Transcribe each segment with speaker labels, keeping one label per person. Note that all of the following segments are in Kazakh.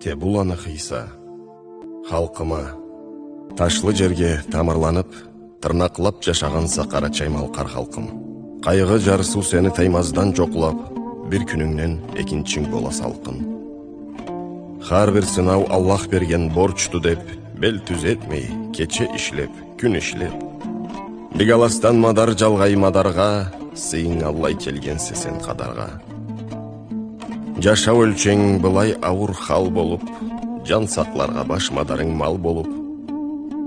Speaker 1: Те буланы қиса, халқыма, ташлы жерге тамырланып, тырнақлап жашағанса қара чаймал қар халқым. Қайғы жарысу сені таймаздан жоқлап, бір күніңнен екіншің бола салқын. Har bir сынау Аллах берген борчту деп, бел түзетмей, кече ішлеп, күн ішлеп. Бигаластан мадар жалғай мадарға, сыйың Аллай келгенсе сен қадарға. Жаша өлчең былай ауыр хал болып, жан сақларға баш мадарың мал болып.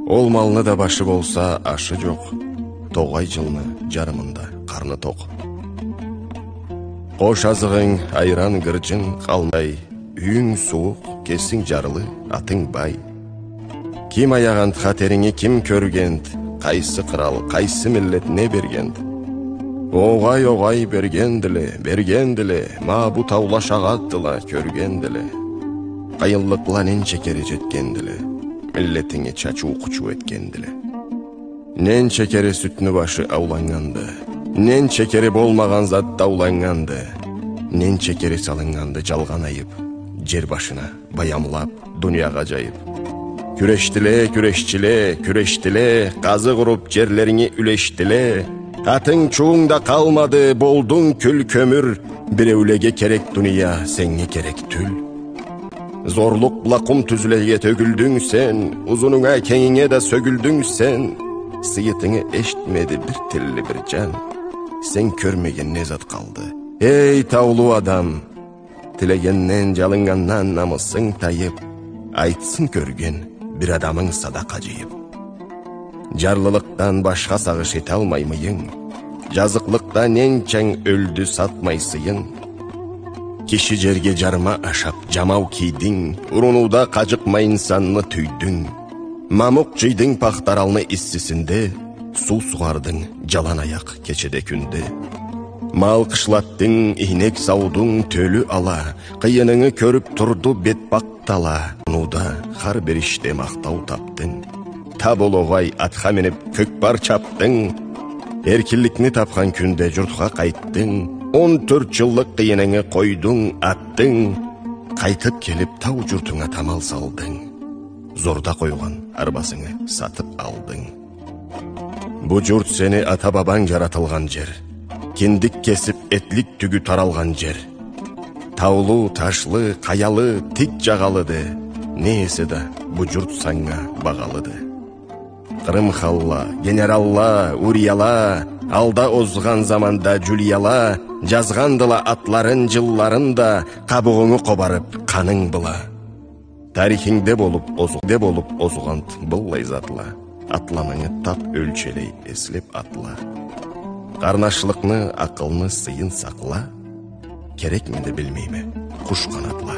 Speaker 1: Ол малны да башы болса ашы жоқ, тоғай жылны жарымында қарны тоқ. Қош азығың айран гіржін қалмай, үйің суық, кесің жарлы, атың бай. Ким аяғант қатеріңе ким көргент, қайсы қырал, қайсы миллет не бергент. Оғай бергенділі, ма бұ таула шағаттыла көргенділі. Қайыллықла нен шекері жеткенділі, миллетіңе чачу құчу еткенділі. Нен шекері сүтіні башы ауланғанды, нен шекері болмаған зат дауланғанды, нен шекері салынғанды жалған айып, жер башына баямлап, дүнияға жайып. Күрештіле, қазы құрып жерлеріңе үлештіле. Атың чуыңда қалмады, болдың күл көмір, біреулеге керек дүния, сенге керек түл. Зорлық бұлақым түзілеге төгілдің сен, ұзыныңа кеңіңе де сөгілдің сен. Сыйытыңы ештмеді бір тілі бір жан, сен көрмеген незат қалды. Ей таулу адам, тілегеннен жалынғаннан намысың тайып, айтсын көрген бір адамың садақа жиып. Жарлылықтан башқа сағыш ете алмаймыйың, жазықлықтан енчәң өлді сатмайсыйың. Кеші жерге жарма ашап жамау кейдің, ұрынуда қажықма инсанны түйдің. Мамық жейдің пақтаралны иссісінде, су суғардың жалан аяқ кечеде күнде. Мал қышлаттың, инек саудың төлі ала, қиыныңы көріп тұрды бет бақтала. Ұрынуда қар беріште мақтау таптың. Табыл оғай атқа меніп көкпар чаптың. Еркілікні тапқан күнде жұртқа қайттың. 14 жыллық қиыныңы қойдың, аттың. Қайтып келіп тау жұртыңа тамал салдың. Зорда қойған арбасыңы сатып алдың. Бұ жұрт сені ата-бабаң жаратылған жер. Кендік кесіп етлік түгі таралған жер. Таулы, ташлы, қаялы, тик жағалыды. Несі да бұ жұрт саңа бағалыды. Қырым халла, генералла, урияла, алда озған заманда жүлияла, жазғандыла атларын жылларында, қабығыңы қобарып қаның бұла. Тарихіңде болып озғант бұл лайзатла, атламыңы тап өлчелей еслеп атла. Қарнашылықны, ақылны, сыйын сақла, керек менде білмейме, құш қанатла.